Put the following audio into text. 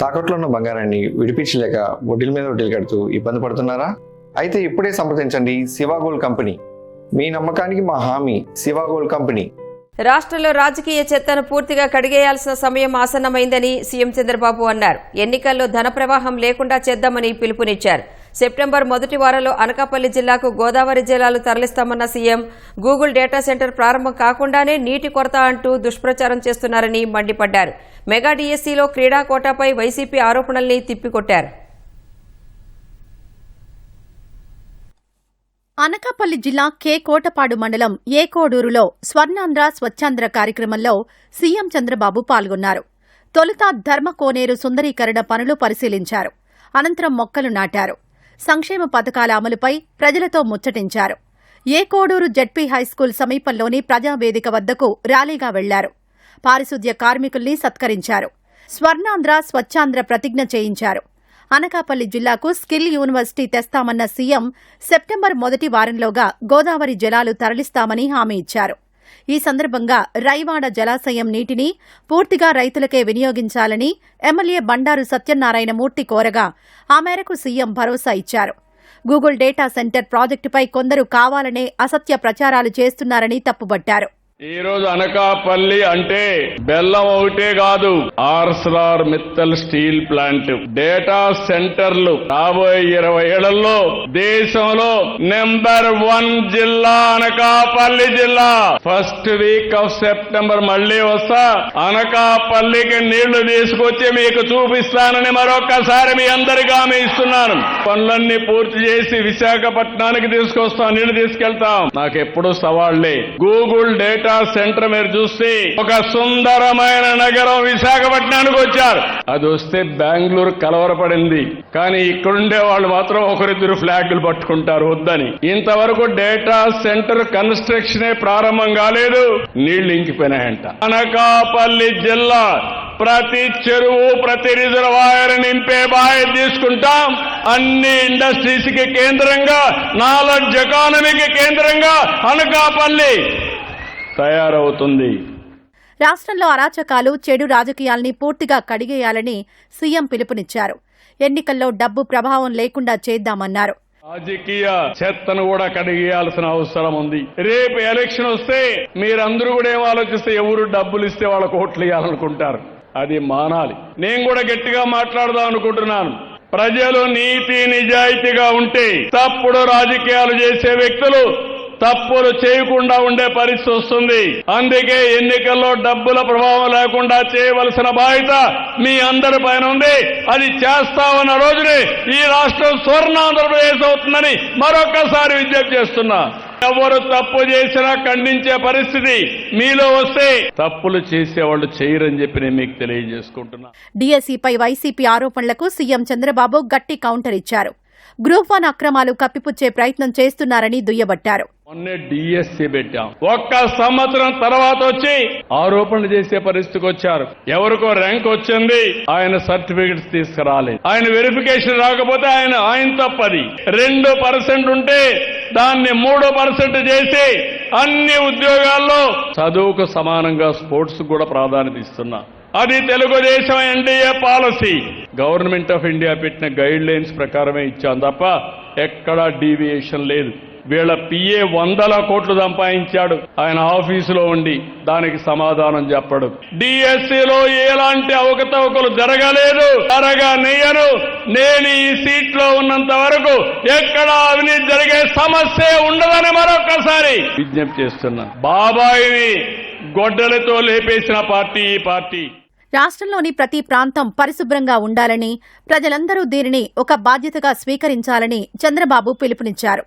తాకట్లో ఉన్న బంగారాన్ని విడిపించలేక వడ్డీల మీద వడ్డీలు కడుతూ ఇబ్బంది పడుతున్నారా? అయితే ఇప్పుడే సంప్రదించండి శివ గోల్డ్ కంపెనీ. మీ నమ్మకానికి మా హామీ శివ గోల్డ్ కంపెనీ. రాష్ట్రంలో రాజకీయ చెత్తను పూర్తిగా కడిగేయాల్సిన సమయం ఆసన్నమైందని సీఎం చంద్రబాబు అన్నారు. ఎన్నికల్లో ధన ప్రవాహం లేకుండా చేద్దామని పిలుపునిచ్చారు. సెప్టెంబర్ మొదటి వారంలో అనకాపల్లి జిల్లాకు గోదావరి జలాలు తరలిస్తామన్న సీఎం గూగుల్ డేటా సెంటర్ ప్రారంభం కాకుండానే నీటి కొరత అంటూ దుష్ప్రచారం చేస్తున్నారని మండిపడ్డారు. మెగా డీఎస్సీలో క్రీడా కోటాపై వైసీపీ ఆరోపణల్ని తిప్పికొట్టారు. అనకాపల్లి జిల్లా కె కోటపాడు మండలం ఏ కోడూరులో స్వర్ణాంధ్ర స్వచ్ఛాంధ్ర కార్యక్రమంలో సీఎం చంద్రబాబు పాల్గొన్నారు. తొలుత ధర్మకోనేరు సుందరీకరణ పనులు పరిశీలించారు. అనంతరం మొక్కలు నాటారు. సంక్షేమ పథకాల అమలుపై ప్రజలతో ముచ్చటించారు. ఏ కోడూరు జడ్పీ హైస్కూల్ సమీపంలోని ప్రజావేదిక వద్దకు ర్యాలీగా వెళ్లారు. పారిశుద్ధ్య కార్మికుల్ని సత్కరించారు. స్వర్ణాంధ్ర స్వచ్ఛాంధ్ర ప్రతిజ్ఞ చేయించారు. అనకాపల్లి జిల్లాకు స్కిల్ యూనివర్సిటీ తెస్తామన్న సీఎం సెప్టెంబర్ మొదటి వారంలోగా గోదావరి జలాలు తరలిస్తామని హామీ ఇచ్చారు. ఈ సందర్భంగా రైవాడ జలాశయం నీటిని పూర్తిగా రైతులకే వినియోగించాలని ఎమ్మెల్యే బండారు సత్యనారాయణమూర్తి కోరగా ఆ మేరకు సీఎం భరోసా ఇచ్చారు. గూగుల్ డేటా సెంటర్ ప్రాజెక్టుపై కొందరు కావాలనే అసత్య ప్రచారాలు చేస్తున్నారని తప్పుబట్టారు. ఈ రోజు అనకాపల్లి అంటే బెల్లం ఒకటే కాదు, Arcelor Mittal steel plant, data సెంటర్లు రాబోయే 20 ఏళ్లలో దేశంలో నెంబర్ 1 జిల్లా అనకాపల్లి జిల్లా. ఫస్ట్ వీక్ ఆఫ్ సెప్టెంబర్ మళ్లీ వస్తా, అనకాపల్లికి నీళ్లు తీసుకొచ్చి మీకు చూపిస్తానని మరొకసారి మీ అందరికీ హామీ ఇస్తున్నాను. పనులన్నీ పూర్తి చేసి విశాఖపట్నానికి తీసుకొస్తాం, నీళ్లు తీసుకెళ్తాం. నాకెప్పుడు సవాళ్లే. గూగుల్ డేటా సెంటర్ మీరు చూస్తే ఒక సుందరమైన నగరం విశాఖపట్నానికి వచ్చారు. అది వస్తే బెంగళూరు కలవరపడింది. కానీ ఇక్కడుండే వాళ్ళు మాత్రం ఒకరిద్దరు ఫ్లాగులు పట్టుకుంటారు వద్దని. ఇంతవరకు డేటా సెంటర్ కన్స్ట్రక్షనే ప్రారంభం కాలేదు, నీళ్లు ఇంకిపోయినాయంట. అనకాపల్లి జిల్లా ప్రతి చెరువు ప్రతి రిజర్వాయర్ నింపే బాధ్యత తీసుకుంటాం. అన్ని ఇండస్ట్రీస్ కి కేంద్రంగా, నాలెడ్జ్ ఎకానమీకి కేంద్రంగా అనకాపల్లి తయారవుతుంది. రాష్ట్రంలో అరాచకాలు, చెడు రాజకీయాల్ని పూర్తిగా కడిగేయాలని సీఎం పిలుపునిచ్చారు. ఎన్నికల్లో డబ్బు ప్రభావం లేకుండా చేద్దామన్నారు. రాజకీయ చెత్తను కూడా కడిగేయాల్సిన అవసరం ఉంది. రేపు ఎలక్షన్ వస్తే మీరందరూ కూడా ఏం ఆలోచిస్తే ఎవరు డబ్బులు ఇస్తే వాళ్ళకు ఓట్లు వేయాలనుకుంటారు. అది మానాలి. నేను కూడా గట్టిగా మాట్లాడదాం అనుకుంటున్నాను. ప్రజలు నీతి నిజాయితీగా ఉంటే తప్పుడు రాజకీయాలు చేసే వ్యక్తులు తప్పులు చేయకుండా ఉండే పరిస్థితి వస్తుంది. అందుకే ఎన్నికల్లో డబ్బుల ప్రభావం లేకుండా చేయవలసిన బాధ్యత మీ అందరి పైన ఉంది. అది చేస్తామన్న రోజునే ఈ రాష్ట్రం స్వర్ణాంధ్రప్రదేశ్ అవుతుందని మరొకసారి విజ్ఞప్తి చేస్తున్నా. ఎవరు తప్పు చేసినా ఖండించే పరిస్థితి మీలో వస్తే తప్పులు చేసేవాళ్ళు చేయరని చెప్పి నేను మీకు తెలియజేసుకుంటున్నా. డీఎస్సీపై వైసీపీ ఆరోపణలకు సీఎం చంద్రబాబు గట్టి కౌంటర్ ఇచ్చారు. గ్రూప్ 1 అక్రమాలు కప్పిపుచ్చే ప్రయత్నం చేస్తున్నారని దుయ్యబట్టారు. మొన్నే డిఎస్సీ పెట్టాం. 1 సంవత్సరం తర్వాత వచ్చి ఆరోపణలు చేసే పరిస్థితికి వచ్చారు. ఎవరికో ర్యాంక్ వచ్చింది, ఆయన సర్టిఫికెట్స్ తీసుకురాలేదు. ఆయన వెరిఫికేషన్ రాకపోతే ఆయన తప్పది. 2% ఉంటే దాన్ని 3% చేసి అన్ని ఉద్యోగాల్లో చదువుకు సమానంగా స్పోర్ట్స్ కూడా ప్రాధాన్యత ఇస్తున్నా. అది Telugu Desam NDA policy. Government of India పెట్టిన గైడ్ లైన్స్ ప్రకారమే ఇచ్చాం తప్ప ఎక్కడా డీవియేషన్ లేదు. వీళ్ళ పిఏ 100 కోట్లు సంపాదించాడు ఆయన ఆఫీసులో ఉండి, దానికి సమాధానం చెప్పడు. డిఎస్సీలో ఎలాంటి అవకతవకలు జరగలేదు, జరగనియను. నేను ఈ సీట్లో ఉన్నంత వరకు ఎక్కడ అవినీతి జరిగే సమస్య ఉండదని మరొకసారి విజ్ఞప్తి చేస్తున్నా. బాబాయిని గొడ్డలతో లేపేసిన పార్టీ ఈ పార్టీ. రాష్ట్రంలోని ప్రతి ప్రాంతం పరిశుభ్రంగా ఉండాలని, ప్రజలందరూ దీనిని ఒక బాధ్యతగా స్వీకరించాలని చంద్రబాబు పిలుపునిచ్చారు.